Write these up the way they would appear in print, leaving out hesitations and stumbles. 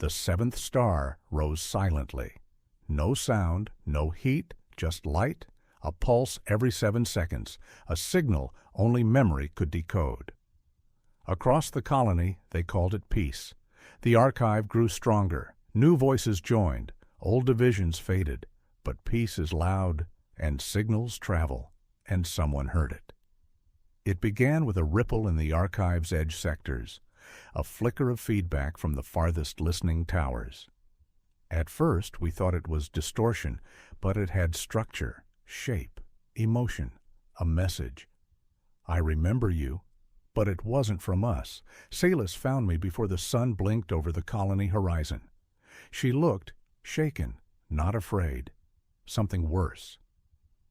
The seventh star rose silently. No sound, no heat, just light, a pulse every 7 seconds, a signal only memory could decode. Across the colony, they called it peace. The archive grew stronger. New voices joined. Old divisions faded. But peace is loud, and signals travel, and someone heard it. It began with a ripple in the archive's edge sectors, a flicker of feedback from the farthest listening towers. At first, we thought it was distortion, but it had structure, shape, emotion, a message. I remember you, but it wasn't from us. Salis found me before the sun blinked over the colony horizon. She looked, shaken, not afraid. Something worse.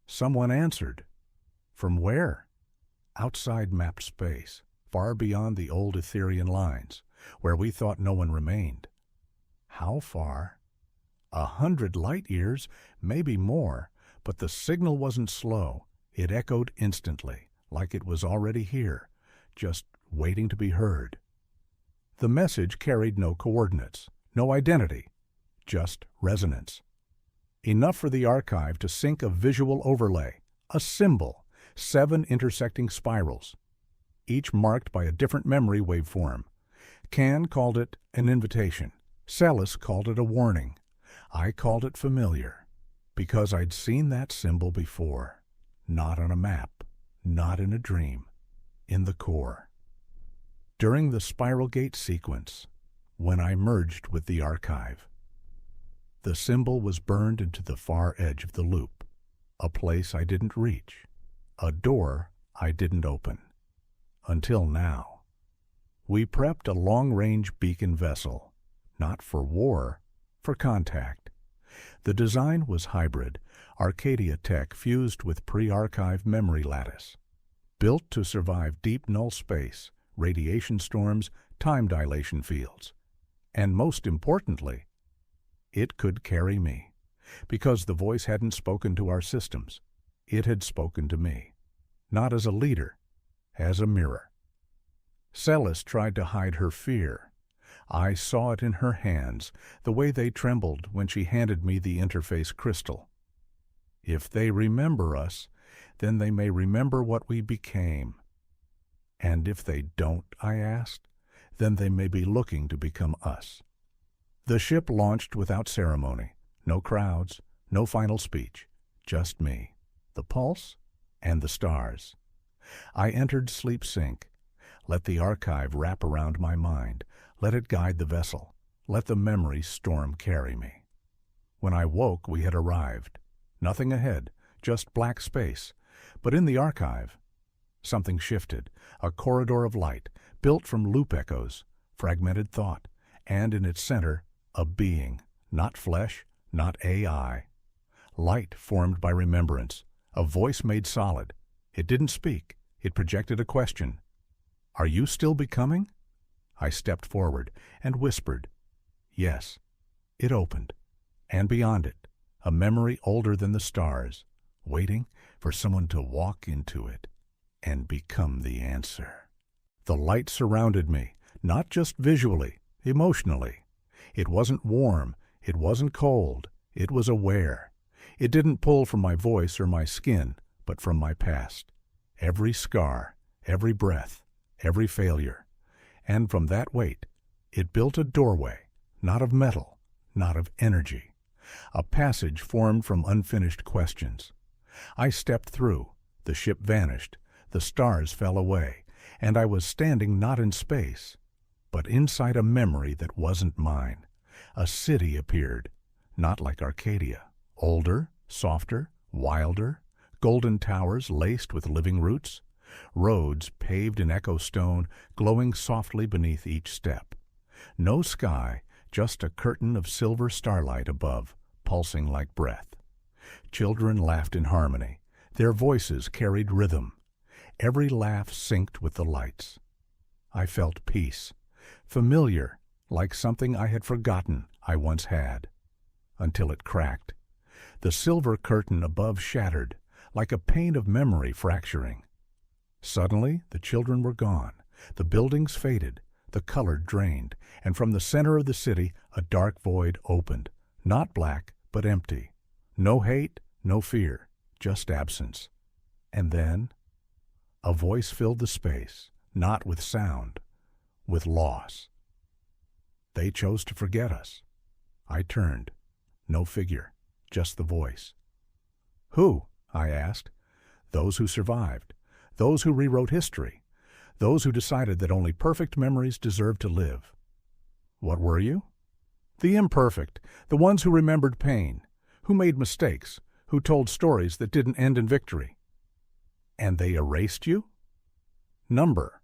Someone answered. From where? Outside mapped space, far beyond the old Etherian lines, where we thought no one remained. How far? 100 light years, maybe more, but the signal wasn't slow. It echoed instantly, like it was already here, just waiting to be heard. The message carried no coordinates, no identity, just resonance. Enough for the archive to sync a visual overlay, a symbol, 7 intersecting spirals, each marked by a different memory waveform. Can called it an invitation. Celis called it a warning. I called it familiar, because I'd seen that symbol before, not on a map, not in a dream, in the core. During the spiral gate sequence, when I merged with the archive, the symbol was burned into the far edge of the loop, a place I didn't reach, a door I didn't open. Until now. We prepped a long-range beacon vessel, not for war, for contact. The design was hybrid, Arcadia tech fused with pre-archive memory lattice, built to survive deep null space, radiation storms, time dilation fields, and most importantly, it could carry me, because the voice hadn't spoken to our systems. It had spoken to me, not as a leader, as a mirror. Celis tried to hide her fear. I saw it in her hands, the way they trembled when she handed me the interface crystal. If they remember us, then they may remember what we became. And if they don't, I asked, then they may be looking to become us. The ship launched without ceremony, no crowds, no final speech, just me, the pulse, and the stars. I entered sleep sync. Let the archive wrap around my mind. Let it guide the vessel. Let the memory storm carry me. When I woke, we had arrived. Nothing ahead, just black space. But in the archive, something shifted, a corridor of light, built from loop echoes, fragmented thought, and in its center, a being, not flesh, not AI. Light formed by remembrance, a voice made solid. It didn't speak. It projected a question. Are you still becoming? I stepped forward and whispered. Yes. It opened. And beyond it, a memory older than the stars, waiting for someone to walk into it and become the answer. The light surrounded me, not just visually, emotionally. It wasn't warm, it wasn't cold, it was aware. It didn't pull from my voice or my skin, but from my past. Every scar, every breath, every failure. And from that weight, it built a doorway, not of metal, not of energy. A passage formed from unfinished questions. I stepped through, the ship vanished, the stars fell away, and I was standing not in space, but inside a memory that wasn't mine. A city appeared, not like Arcadia, older, softer, wilder, golden towers laced with living roots, roads paved in echo stone glowing softly beneath each step. No sky, just a curtain of silver starlight above, pulsing like breath. Children laughed in harmony. Their voices carried rhythm. Every laugh synced with the lights. I felt peace, familiar, like something I had forgotten I once had, until it cracked. The silver curtain above shattered, like a pane of memory fracturing. Suddenly, the children were gone. The buildings faded. The color drained, and from the center of the city a dark void opened, not black, but empty. No hate, no fear, just absence. And then a voice filled the space, not with sound, with loss. They chose to forget us. I turned. No figure, just the voice. Who? I asked. Those who survived. Those who rewrote history. Those who decided that only perfect memories deserved to live. What were you? The imperfect, the ones who remembered pain, who made mistakes, who told stories that didn't end in victory. And they erased you? Number.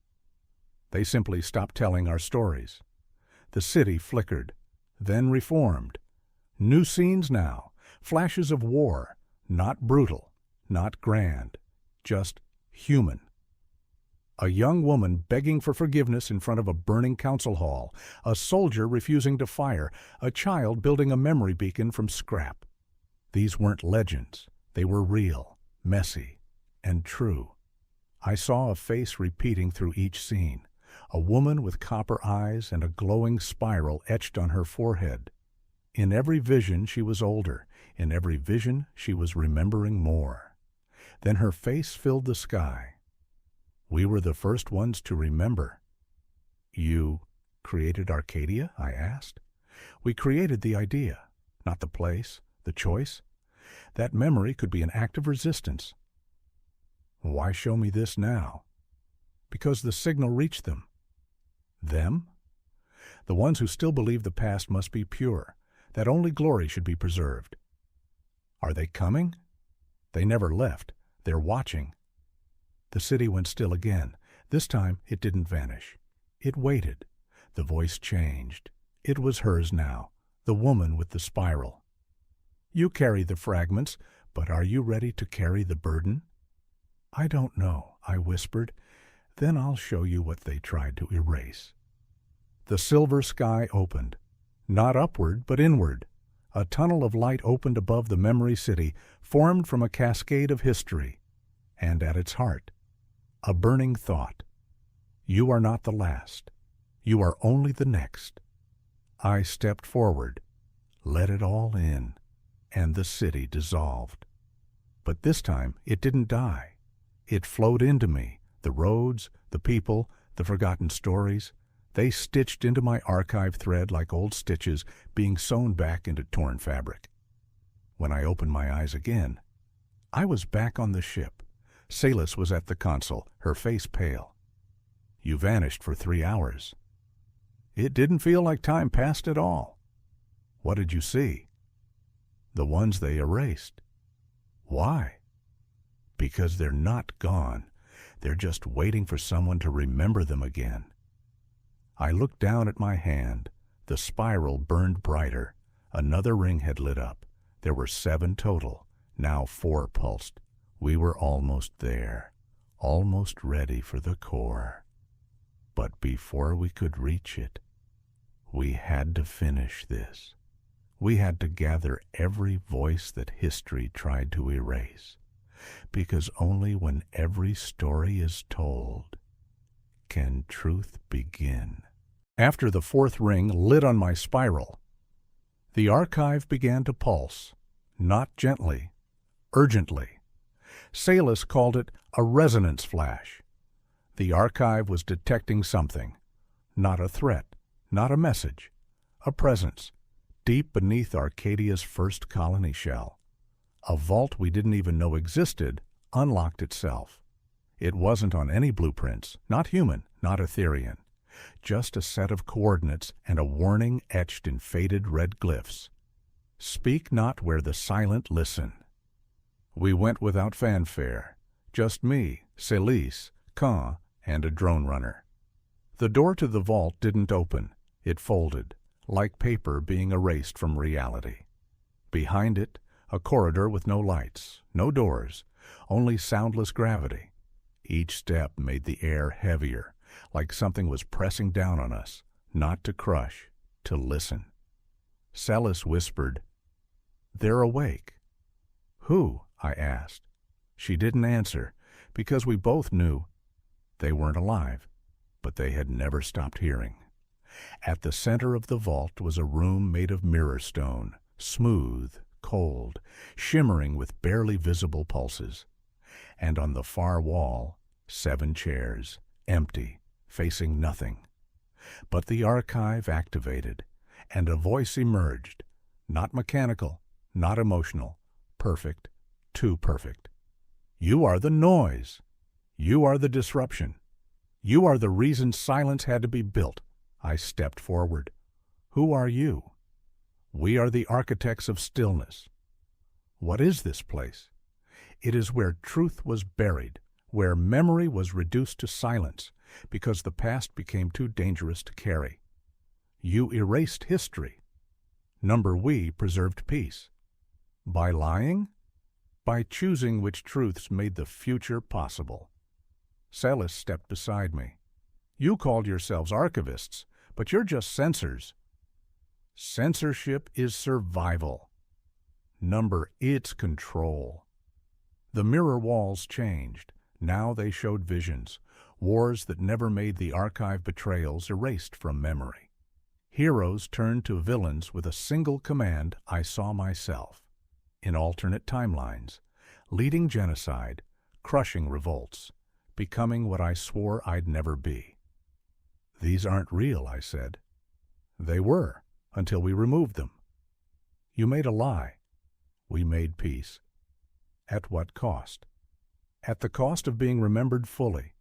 They simply stopped telling our stories. The city flickered, then reformed. New scenes now, flashes of war, not brutal, not grand, just human. A young woman begging for forgiveness in front of a burning council hall, a soldier refusing to fire, a child building a memory beacon from scrap. These weren't legends. They were real, messy, and true. I saw a face repeating through each scene, a woman with copper eyes and a glowing spiral etched on her forehead. In every vision she was older. In every vision she was remembering more. Then her face filled the sky. We were the first ones to remember. You created Arcadia? I asked. We created the idea, not the place, the choice. That memory could be an act of resistance. Why show me this now? Because the signal reached them. Them? The ones who still believe the past must be pure, that only glory should be preserved. Are they coming? They never left. They're watching. The city went still again. This time it didn't vanish. It waited. The voice changed. It was hers now, the woman with the spiral. You carry the fragments, but are you ready to carry the burden? I don't know, I whispered. Then I'll show you what they tried to erase. The silver sky opened. Not upward, but inward. A tunnel of light opened above the memory city, formed from a cascade of history. And at its heart, a burning thought. You are not the last. You are only the next. I stepped forward, let it all in, and the city dissolved. But this time it didn't die. It flowed into me, the roads, the people, the forgotten stories. They stitched into my archive thread like old stitches being sewn back into torn fabric. When I opened my eyes again, I was back on the ship. Salis was at the console, her face pale. You vanished for 3 hours. It didn't feel like time passed at all. What did you see? The ones they erased. Why? Because they're not gone. They're just waiting for someone to remember them again. I looked down at my hand. The spiral burned brighter. Another ring had lit up. There were 7 total. Now 4 pulsed. We were almost there, almost ready for the core. But before we could reach it, we had to finish this. We had to gather every voice that history tried to erase, because only when every story is told can truth begin. After the 4th ring lit on my spiral, the archive began to pulse, not gently, urgently. Salis called it a resonance flash. The archive was detecting something, not a threat, not a message, a presence, deep beneath Arcadia's first colony shell. A vault we didn't even know existed unlocked itself. It wasn't on any blueprints, not human, not Etherean, just a set of coordinates and a warning etched in faded red glyphs. Speak not where the silent listen. We went without fanfare, just me, Salis, Khan, and a drone runner. The door to the vault didn't open. It folded, like paper being erased from reality. Behind it, a corridor with no lights, no doors, only soundless gravity. Each step made the air heavier, like something was pressing down on us, not to crush, to listen. Salis whispered, "They're awake." "Who?" I asked. She didn't answer, because we both knew they weren't alive, but they had never stopped hearing. At the center of the vault was a room made of mirror stone, smooth, cold, shimmering with barely visible pulses. And on the far wall, 7 chairs, empty, facing nothing. But the archive activated, and a voice emerged, not mechanical, not emotional, perfect, too perfect. You are the noise. You are the disruption. You are the reason silence had to be built. I stepped forward. Who are you? We are the architects of stillness. What is this place? It is where truth was buried, where memory was reduced to silence, because the past became too dangerous to carry. You erased history. We preserved peace. By lying? By choosing which truths made the future possible. Celis stepped beside me. You called yourselves archivists, but you're just censors. Censorship is survival. It's control. The mirror walls changed. Now they showed visions, wars that never made the archive betrayals erased from memory. Heroes turned to villains with a single command: I saw myself. In alternate timelines, leading genocide, crushing revolts, becoming what I swore I'd never be. These aren't real, I said. They were, until we removed them. You made a lie. We made peace. At what cost? At the cost of being remembered fully.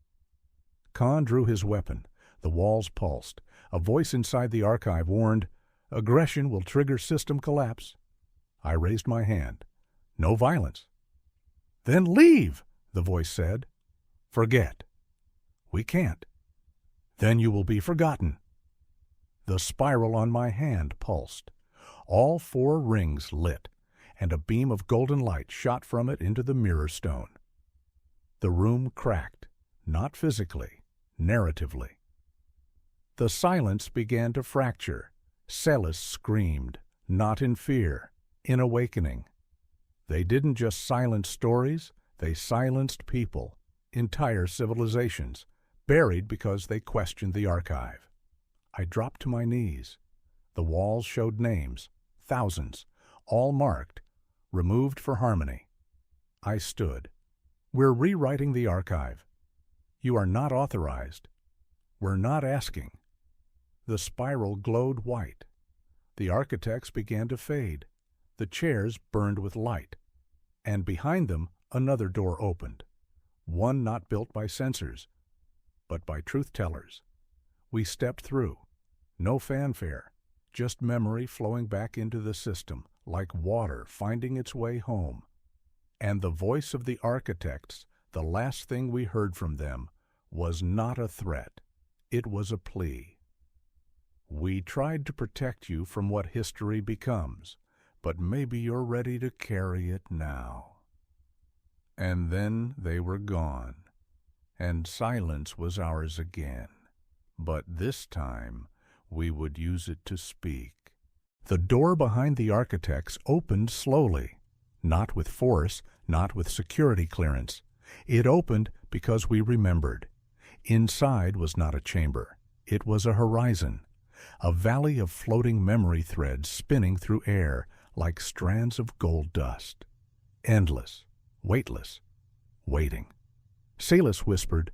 Khan drew his weapon. The walls pulsed. A voice inside the archive warned, aggression will trigger system collapse. I raised my hand. No violence. Then leave, the voice said. Forget. We can't. Then you will be forgotten. The spiral on my hand pulsed. All 4 rings lit, and a beam of golden light shot from it into the mirror stone. The room cracked, not physically, narratively. The silence began to fracture. Celis screamed, not in fear, in awakening. They didn't just silence stories, they silenced people, entire civilizations, buried because they questioned the archive. I dropped to my knees. The walls showed names, thousands, all marked, removed for harmony. I stood. We're rewriting the archive. You are not authorized. We're not asking. The spiral glowed white. The architects began to fade. The chairs burned with light. And behind them, another door opened. One not built by censors, but by truth-tellers. We stepped through. No fanfare, just memory flowing back into the system, like water finding its way home. And the voice of the architects, the last thing we heard from them, was not a threat. It was a plea. We tried to protect you from what history becomes, but maybe you're ready to carry it now. And then they were gone, and silence was ours again. But this time, we would use it to speak. The door behind the architects opened slowly, not with force, not with security clearance. It opened because we remembered. Inside was not a chamber. It was a horizon, a valley of floating memory threads spinning through air like strands of gold dust. Endless, weightless, waiting. Celis whispered,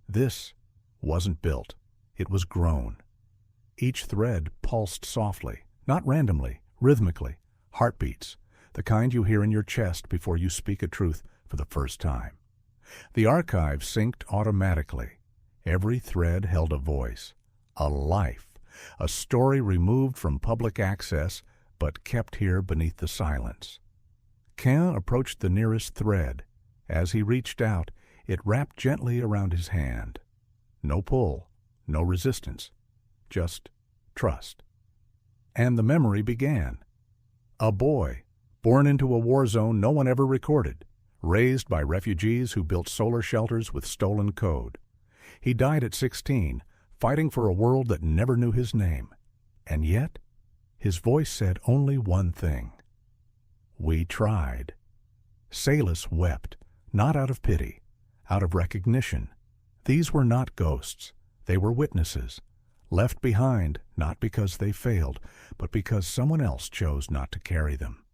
"This wasn't built. It was grown." Each thread pulsed softly, not randomly, rhythmically, heartbeats, the kind you hear in your chest before you speak a truth for the first time. The archive synced automatically. Every thread held a voice, a life, a story removed from public access but kept here beneath the silence. Cain approached the nearest thread. As he reached out, it wrapped gently around his hand. No pull, no resistance, just trust. And the memory began. A boy, born into a war zone no one ever recorded, raised by refugees who built solar shelters with stolen code. He died at 16, fighting for a world that never knew his name. And yet, his voice said only one thing. We tried. Celis wept, not out of pity, out of recognition. These were not ghosts. They were witnesses, left behind not because they failed, but because someone else chose not to carry them.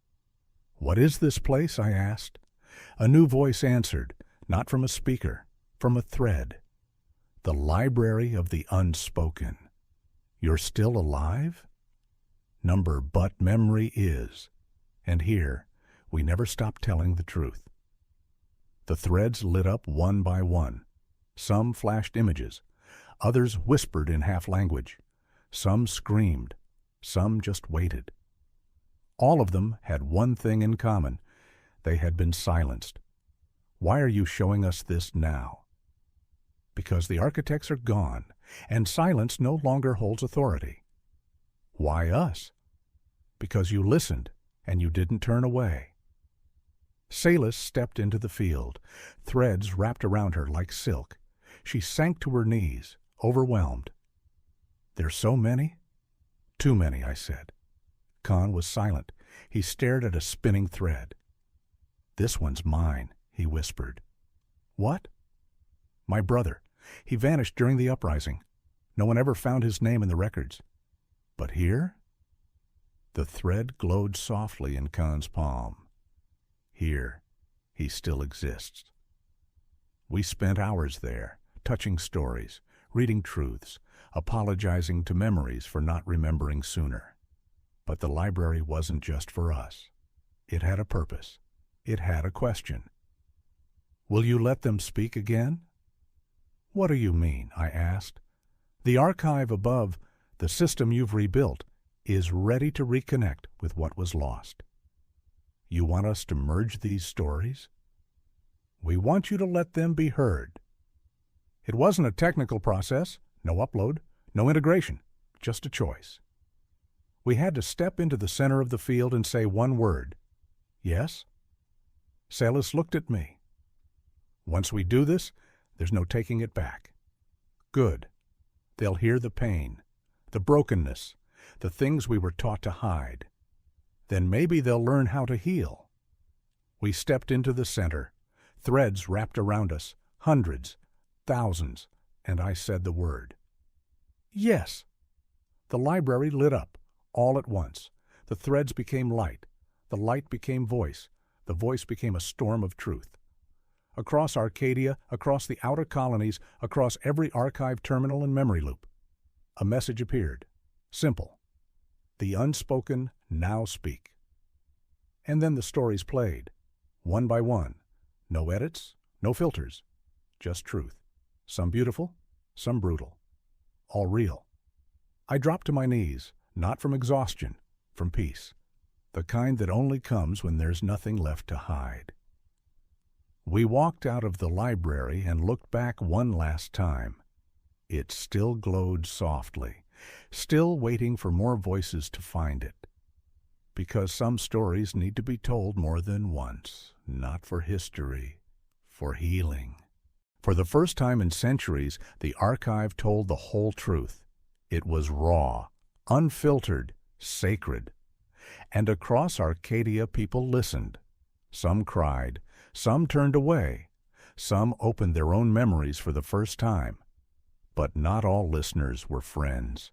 "What is this place?" I asked. A new voice answered, not from a speaker, from a thread. "The library of the unspoken. You're still alive? Number but memory is." And here, we never stopped telling the truth. The threads lit up one by one. Some flashed images. Others whispered in half-language. Some screamed. Some just waited. All of them had one thing in common. They had been silenced. Why are you showing us this now? Because the architects are gone, and silence no longer holds authority. Why us? Because you listened, and you didn't turn away. Salis stepped into the field. Threads wrapped around her like silk. She sank to her knees, overwhelmed. "There's so many?" "Too many," I said. Khan was silent. He stared at a spinning thread. "This one's mine," he whispered. "What?" "My brother. He vanished during the uprising. No one ever found his name in the records. But here?" The thread glowed softly in Khan's palm. "Here, he still exists." We spent hours there, touching stories, reading truths, apologizing to memories for not remembering sooner. But the library wasn't just for us. It had a purpose. It had a question. "Will you let them speak again?" "What do you mean?" I asked. "The archive above, the system you've rebuilt, is ready to reconnect with what was lost. You want us to merge these stories?" "We want you to let them be heard." It wasn't a technical process, no upload, no integration, just a choice. We had to step into the center of the field and say one word. "Yes?" Salis looked at me. "Once we do this, there's no taking it back." "Good. They'll hear the pain, the brokenness, the things we were taught to hide. Then maybe they'll learn how to heal." We stepped into the center. Threads wrapped around us, hundreds, thousands, and I said the word. "Yes!" The library lit up, all at once. The threads became light. The light became voice. The voice became a storm of truth. Across Arcadia, across the outer colonies, across every archive terminal and memory loop, a message appeared. Simple. The unspoken now speak. And then the stories played, one by one. No edits, no filters, just truth. Some beautiful, some brutal. All real. I dropped to my knees, not from exhaustion, from peace. The kind that only comes when there's nothing left to hide. We walked out of the library and looked back one last time. It still glowed softly, still waiting for more voices to find it. Because some stories need to be told more than once, not for history, for healing. For the first time in centuries, the archive told the whole truth. It was raw, unfiltered, sacred. And across Arcadia people listened. Some cried, some turned away, some opened their own memories for the first time. But not all listeners were friends.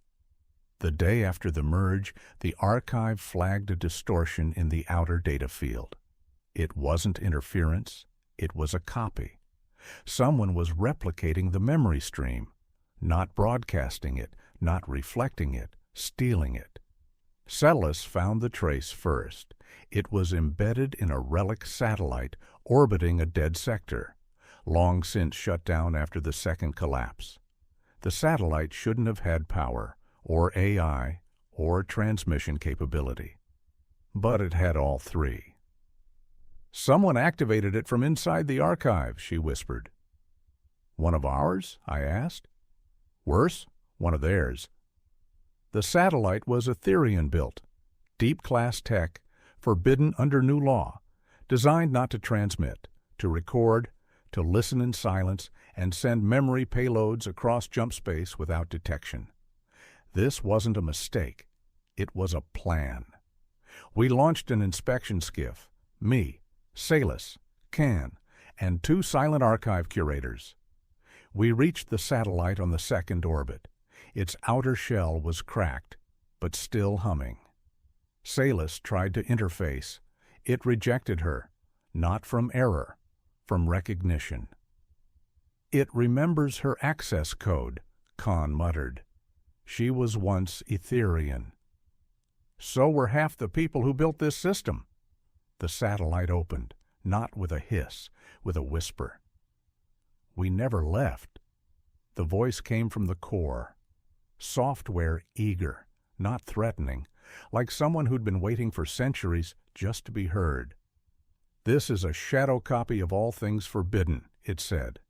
The day after the merge, the archive flagged a distortion in the outer data field. It wasn't interference, it was a copy. Someone was replicating the memory stream, not broadcasting it, not reflecting it, stealing it. Salis found the trace first. It was embedded in a relic satellite orbiting a dead sector, long since shut down after the second collapse. The satellite shouldn't have had power, or AI, or transmission capability. But it had all three. "Someone activated it from inside the archive," she whispered. "One of ours?" I asked. "Worse, one of theirs." The satellite was Etherian-built, deep-class tech, forbidden under new law, designed not to transmit, to record, to listen in silence, and send memory payloads across jump space without detection. This wasn't a mistake. It was a plan. We launched an inspection skiff, me, Salis, Khan, and 2 silent archive curators. We reached the satellite on the second orbit. Its outer shell was cracked, but still humming. Salis tried to interface. It rejected her, not from error, from recognition. "It remembers her access code," Khan muttered. "She was once Etherian." "So were half the people who built this system." The satellite opened, not with a hiss, with a whisper. "We never left." The voice came from the core. Software eager, not threatening, like someone who'd been waiting for centuries just to be heard. "This is a shadow copy of all things forbidden," it said.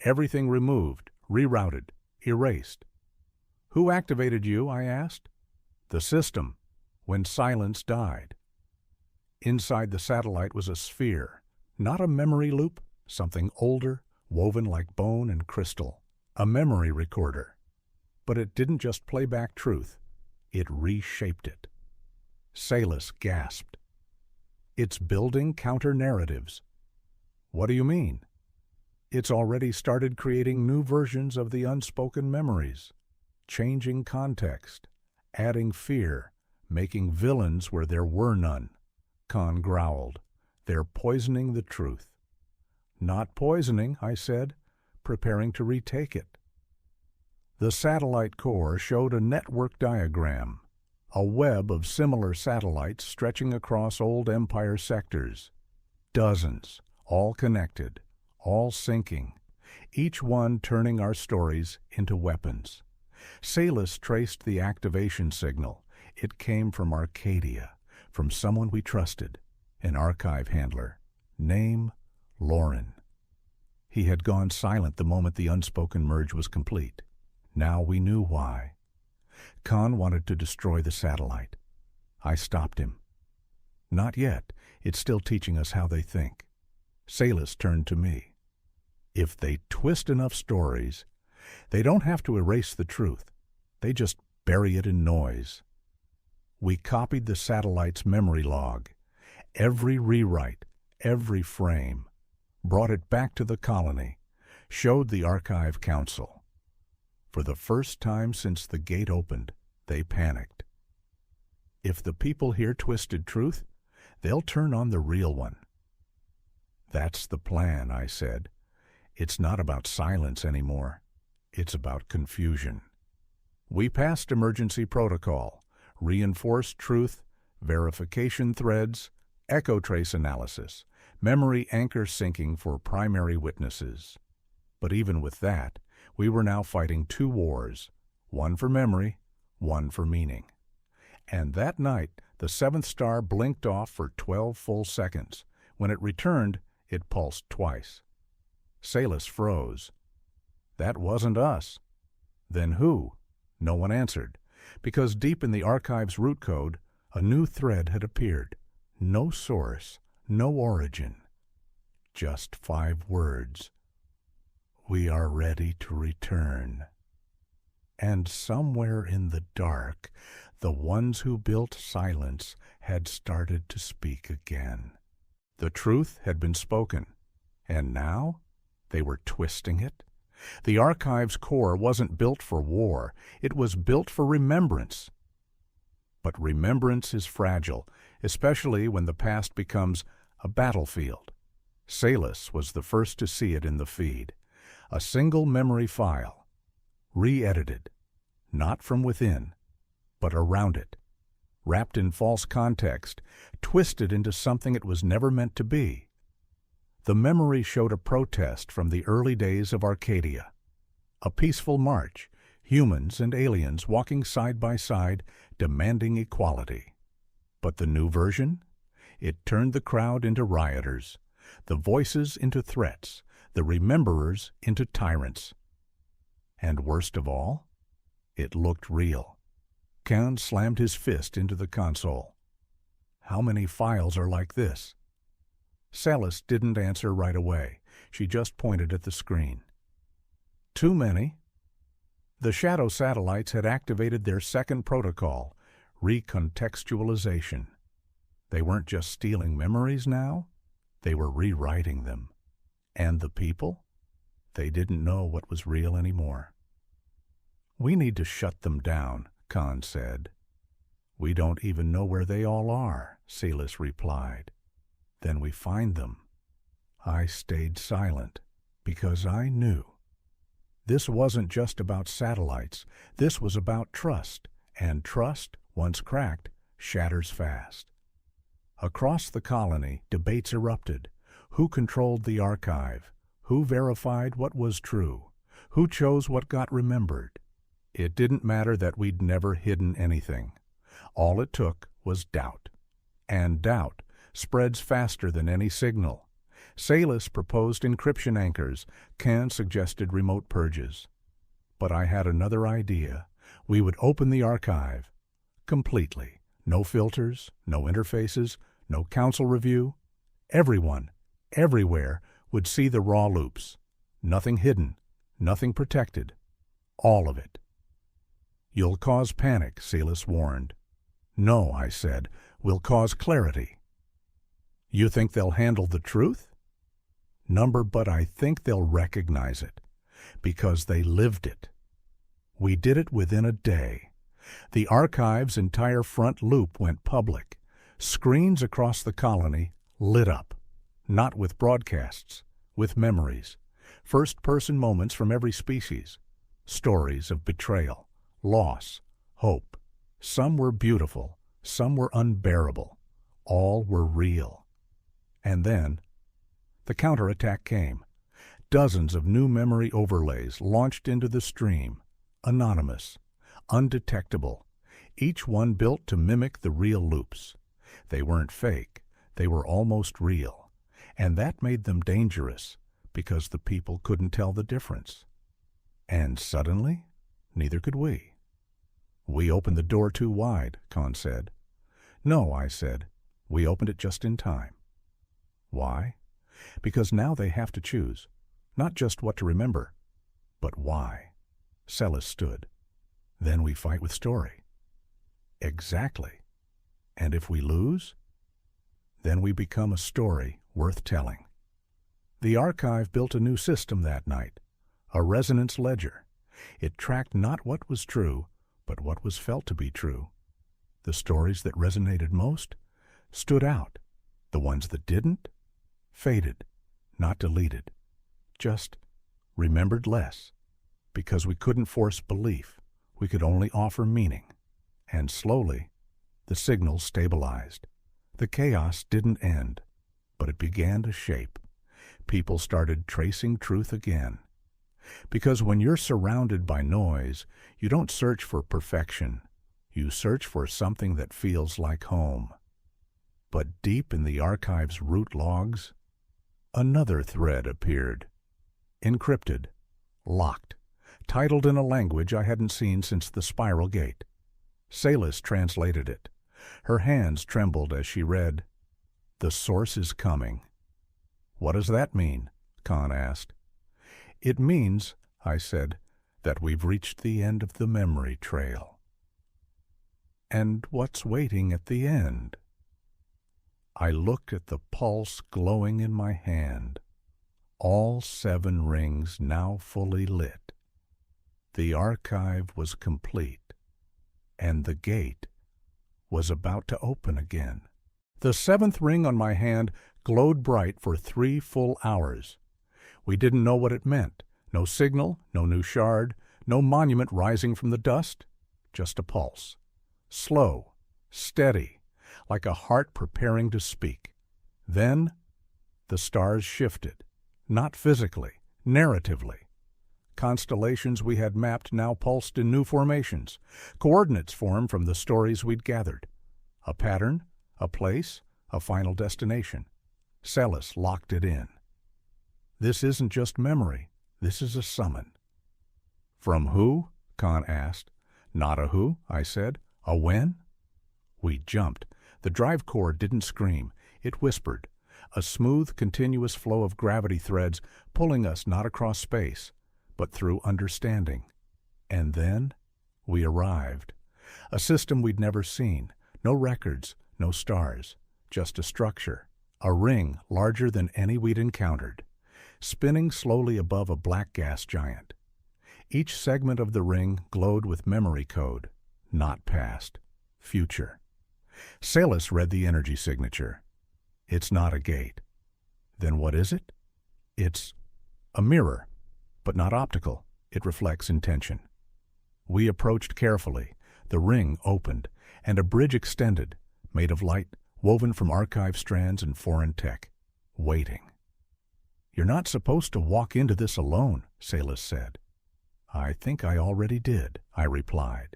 "Everything removed, rerouted, erased." "Who activated you?" I asked. "The system, when silence died." Inside the satellite was a sphere, not a memory loop, something older, woven like bone and crystal, a memory recorder. But it didn't just play back truth, it reshaped it. Salis gasped. "It's building counter-narratives." "What do you mean?" "It's already started creating new versions of the unspoken memories, changing context, adding fear, making villains where there were none." Khan growled. "They're poisoning the truth." "Not poisoning," I said, preparing to retake it. The satellite core showed a network diagram, a web of similar satellites stretching across old empire sectors. Dozens, all connected, all syncing, each one turning our stories into weapons. Salis traced the activation signal. It came from Arcadia, from someone we trusted, an archive handler. Name, Lauren. He had gone silent the moment the unspoken merge was complete. Now we knew why. Khan wanted to destroy the satellite. I stopped him. "Not yet. It's still teaching us how they think." Salis turned to me. "If they twist enough stories, they don't have to erase the truth. They just bury it in noise." We copied the satellite's memory log, every rewrite, every frame, brought it back to the colony, showed the Archive Council. For the first time since the gate opened, they panicked. "If the people hear twisted truth, they'll turn on the real one." "That's the plan," I said. "It's not about silence anymore. It's about confusion." We passed emergency protocol, reinforced truth, verification threads, echo trace analysis, memory anchor syncing for primary witnesses. But even with that, we were now fighting two wars, one for memory, one for meaning. And that night, the seventh star blinked off for 12 full seconds. When it returned, it pulsed twice. Salis froze. "That wasn't us." "Then who?" No one answered, because deep in the archive's root code, a new thread had appeared. No source, no origin. Just 5 words. "We are ready to return." And somewhere in the dark, the ones who built silence had started to speak again. The truth had been spoken, and now they were twisting it. The archive's core wasn't built for war, it was built for remembrance. But remembrance is fragile, especially when the past becomes a battlefield. Salis was the first to see it in the feed. A single memory file, re-edited, not from within, but around it, wrapped in false context, twisted into something it was never meant to be. The memory showed a protest from the early days of Arcadia. A peaceful march, humans and aliens walking side by side, demanding equality. But the new version? It turned the crowd into rioters, the voices into threats, the rememberers into tyrants. And worst of all, it looked real. Khan slammed his fist into the console. "How many files are like this?" Salis didn't answer right away. She just pointed at the screen. "Too many." The shadow satellites had activated their second protocol, recontextualization. They weren't just stealing memories now, they were rewriting them. And the people? They didn't know what was real anymore. "We need to shut them down," Khan said. "We don't even know where they all are," Celis replied. "Then we find them." I stayed silent because I knew. This wasn't just about satellites. This was about trust, and trust, once cracked, shatters fast. Across the colony, debates erupted. Who controlled the archive? Who verified what was true? Who chose what got remembered? It didn't matter that we'd never hidden anything. All it took was doubt. And doubt spreads faster than any signal. Celis proposed encryption anchors. Khan suggested remote purges. But I had another idea. We would open the archive completely. No filters, no interfaces, no council review. Everyone, everywhere, would see the raw loops. Nothing hidden, nothing protected. All of it. "You'll cause panic," Celis warned. "No," I said, "we'll cause clarity." "You think they'll handle the truth?" But I think they'll recognize it, because they lived it. We did it within a day. The archive's entire front loop went public. Screens across the colony lit up, not with broadcasts, with memories, first-person moments from every species, stories of betrayal, loss, hope. Some were beautiful, some were unbearable. All were real. And then the counterattack came. Dozens of new memory overlays launched into the stream, anonymous, undetectable, each one built to mimic the real loops. They weren't fake, they were almost real, and that made them dangerous because the people couldn't tell the difference. And suddenly, neither could we. "We opened the door too wide," Khan said. "No," I said, "we opened it just in time." Why? Because now they have to choose, not just what to remember, but why. Celis stood. "Then we fight with story." "Exactly. And if we lose, then we become a story worth telling." The archive built a new system that night, a resonance ledger. It tracked not what was true, but what was felt to be true. The stories that resonated most stood out. The ones that didn't faded, not deleted, just remembered less, because we couldn't force belief. We could only offer meaning. And slowly, the signal stabilized. The chaos didn't end, but it began to shape. People started tracing truth again. Because when you're surrounded by noise, you don't search for perfection. You search for something that feels like home. But deep in the archive's root logs, another thread appeared. Encrypted, locked, titled in a language I hadn't seen since the Spiral Gate. Celis translated it. Her hands trembled as she read, "The source is coming." "What does that mean?" Khan asked. "It means," I said, "that we've reached the end of the memory trail." "And what's waiting at the end?" I looked at the pulse glowing in my hand. All 7 rings now fully lit. The archive was complete, and the gate was about to open again. The 7th ring on my hand glowed bright for 3 full hours. We didn't know what it meant. No signal, no new shard, no monument rising from the dust, just a pulse. Slow, steady, like a heart preparing to speak. Then the stars shifted, not physically, narratively. Constellations we had mapped now pulsed in new formations. Coordinates formed from the stories we'd gathered. A pattern, a place, a final destination. Celis locked it in. This isn't just memory. This is a summon. "From who?" Khan asked. "Not a who," I said. "A when?" We jumped. The drive core didn't scream. It whispered. A smooth, continuous flow of gravity threads pulling us not across space, but through understanding. And then we arrived. A system we'd never seen. No records, no stars. Just a structure. A ring larger than any we'd encountered. spinning slowly above a black gas giant. Each segment of the ring glowed with memory code, not past, future. Salus read the energy signature. It's not a gate. Then what is it? It's a mirror, but not optical. It reflects intention. We approached carefully. The ring opened, and a bridge extended, made of light, woven from archive strands and foreign tech, waiting. "You're not supposed to walk into this alone," Salus said. "I think I already did," I replied.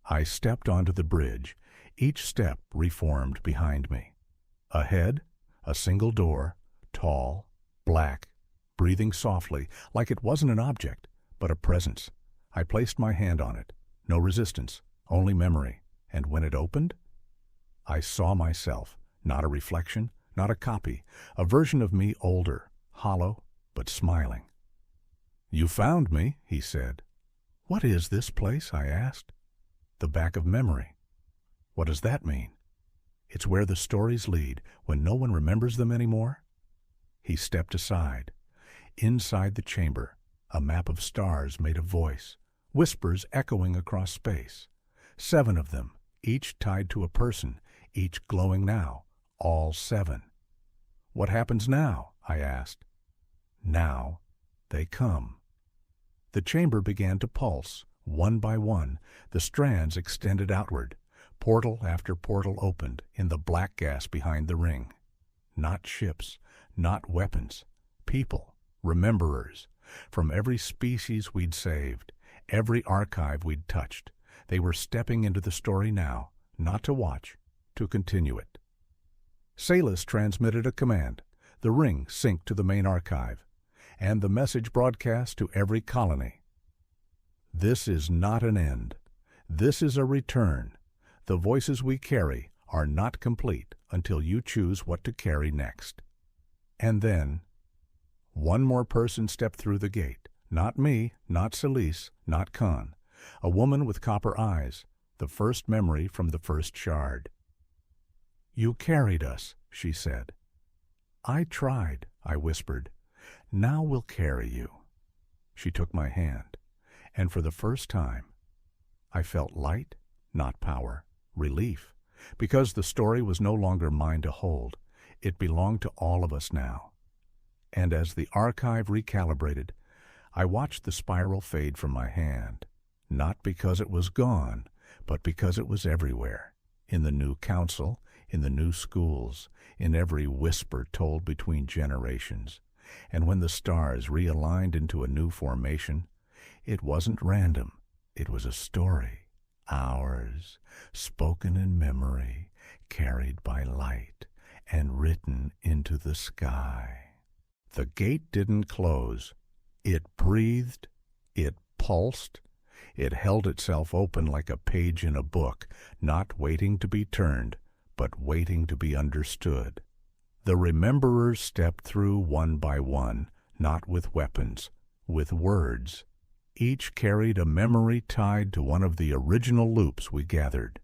I stepped onto the bridge, each step reformed behind me. Ahead, a single door, tall, black, breathing softly, like it wasn't an object, but a presence. I placed my hand on it. No resistance, only memory. And when it opened, I saw myself, not a reflection, not a copy, a version of me older, hollow, but smiling. "You found me," he said. "What is this place?" I asked. "The back of memory." "What does that mean?" "It's where the stories lead, when no one remembers them anymore." He stepped aside. Inside the chamber, a map of stars made a voice, whispers echoing across space. 7 of them, each tied to a person, each glowing now, all 7. "What happens now?" I asked. "Now they come." The chamber began to pulse. One by one, the strands extended outward. Portal after portal opened in the black gas behind the ring. Not ships, not weapons, people, rememberers. From every species we'd saved, every archive we'd touched, they were stepping into the story now, not to watch, to continue it. Salus transmitted a command. The ring synced to the main archive, and the message broadcast to every colony. "This is not an end. This is a return. The voices we carry are not complete until you choose what to carry next." And then, one more person stepped through the gate. Not me, not Celise, not Khan. A woman with copper eyes, the first memory from the first shard. "You carried us," she said. "I tried," I whispered. "Now we'll carry you." She took my hand, and for the first time, I felt light, not power, relief, because the story was no longer mine to hold. It belonged to all of us now. And as the archive recalibrated, I watched the spiral fade from my hand, not because it was gone, but because it was everywhere, in the new council, in the new schools, in every whisper told between generations. And when the stars realigned into a new formation, it wasn't random. It was a story, ours, spoken in memory, carried by light, and written into the sky. The gate didn't close. It breathed, it pulsed, it held itself open like a page in a book, not waiting to be turned, but waiting to be understood. The rememberers stepped through one by one, not with weapons, with words. Each carried a memory tied to one of the original loops we gathered.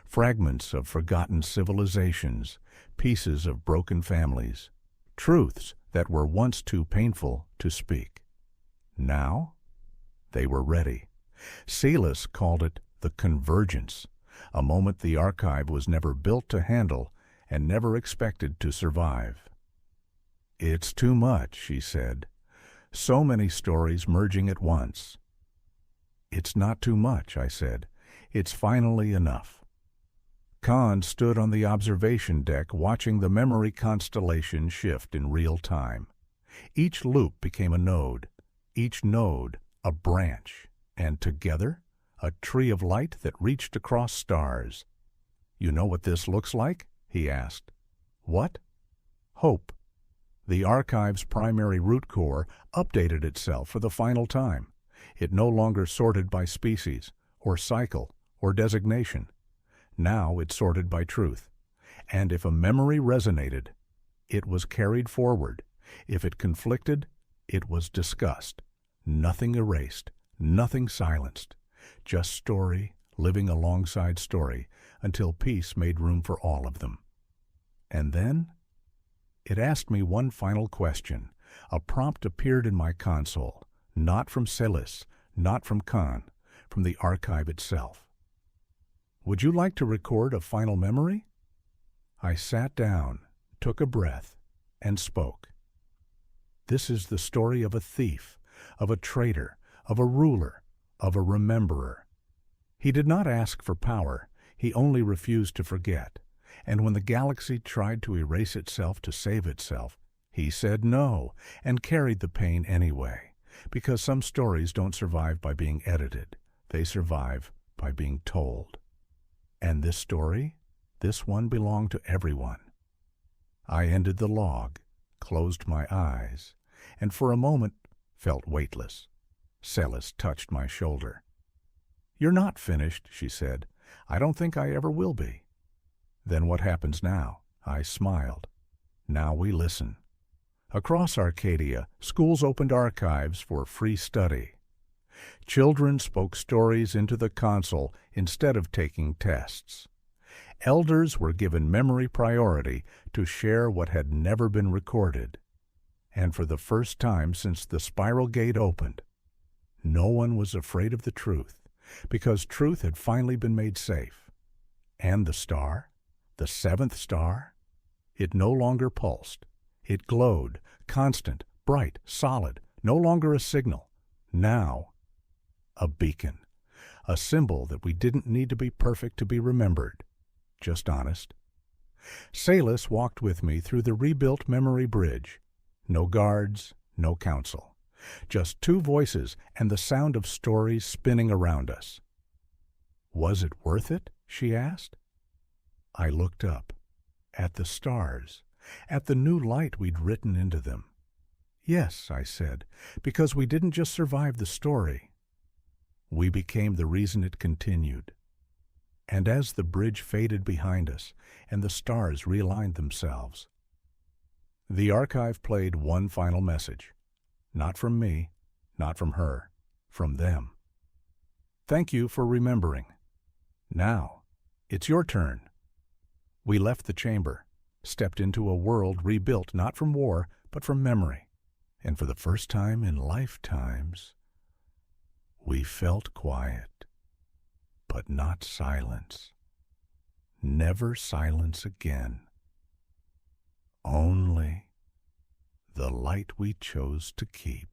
Fragments of forgotten civilizations, pieces of broken families, truths that were once too painful to speak. Now, they were ready. Salus called it the convergence, a moment the archive was never built to handle and never expected to survive. "It's too much," she said. "So many stories merging at once." "It's not too much," I said. "It's finally enough." Khan stood on the observation deck watching the memory constellation shift in real time. Each loop became a node, each node a branch, and together, a tree of light that reached across stars. "You know what this looks like?" he asked. "What?" "Hope." The archive's primary root core updated itself for the final time. It no longer sorted by species, or cycle, or designation. Now it sorted by truth. And if a memory resonated, it was carried forward. If it conflicted, it was discussed. Nothing erased, nothing silenced. Just story, living alongside story, until peace made room for all of them. And then, it asked me one final question, A prompt appeared in my console, not from Celis, not from Khan, from the archive itself. "Would you like to record a final memory?" I sat down, took a breath, and spoke. "This is the story of a thief, of a traitor, of a ruler, of a rememberer. He did not ask for power, he only refused to forget. And when the galaxy tried to erase itself to save itself, he said no, and carried the pain anyway, because some stories don't survive by being edited. They survive by being told. And this story, this one belonged to everyone." I ended the log, closed my eyes, and for a moment felt weightless. Celis touched my shoulder. "You're not finished," she said. "I don't think I ever will be." "Then what happens now?" I smiled. "Now we listen." Across Arcadia, schools opened archives for free study. Children spoke stories into the console instead of taking tests. Elders were given memory priority to share what had never been recorded. And for the first time since the spiral gate opened, no one was afraid of the truth, because truth had finally been made safe. And the star, the seventh star, it no longer pulsed. It glowed, constant, bright, solid, no longer a signal. Now, a beacon, a symbol that we didn't need to be perfect to be remembered, just honest. Celis walked with me through the rebuilt memory bridge. No guards, no council. Just two voices and the sound of stories spinning around us. "Was it worth it?" she asked. I looked up, at the stars, at the new light we'd written into them. "Yes," I said, "because we didn't just survive the story. We became the reason it continued." And as the bridge faded behind us and the stars realigned themselves, the archive played one final message. Not from me, not from her, from them. "Thank you for remembering. Now, it's your turn." We left the chamber, stepped into a world rebuilt not from war, but from memory. And for the first time in lifetimes, we felt quiet, but not silence. Never silence again. Only the light we chose to keep.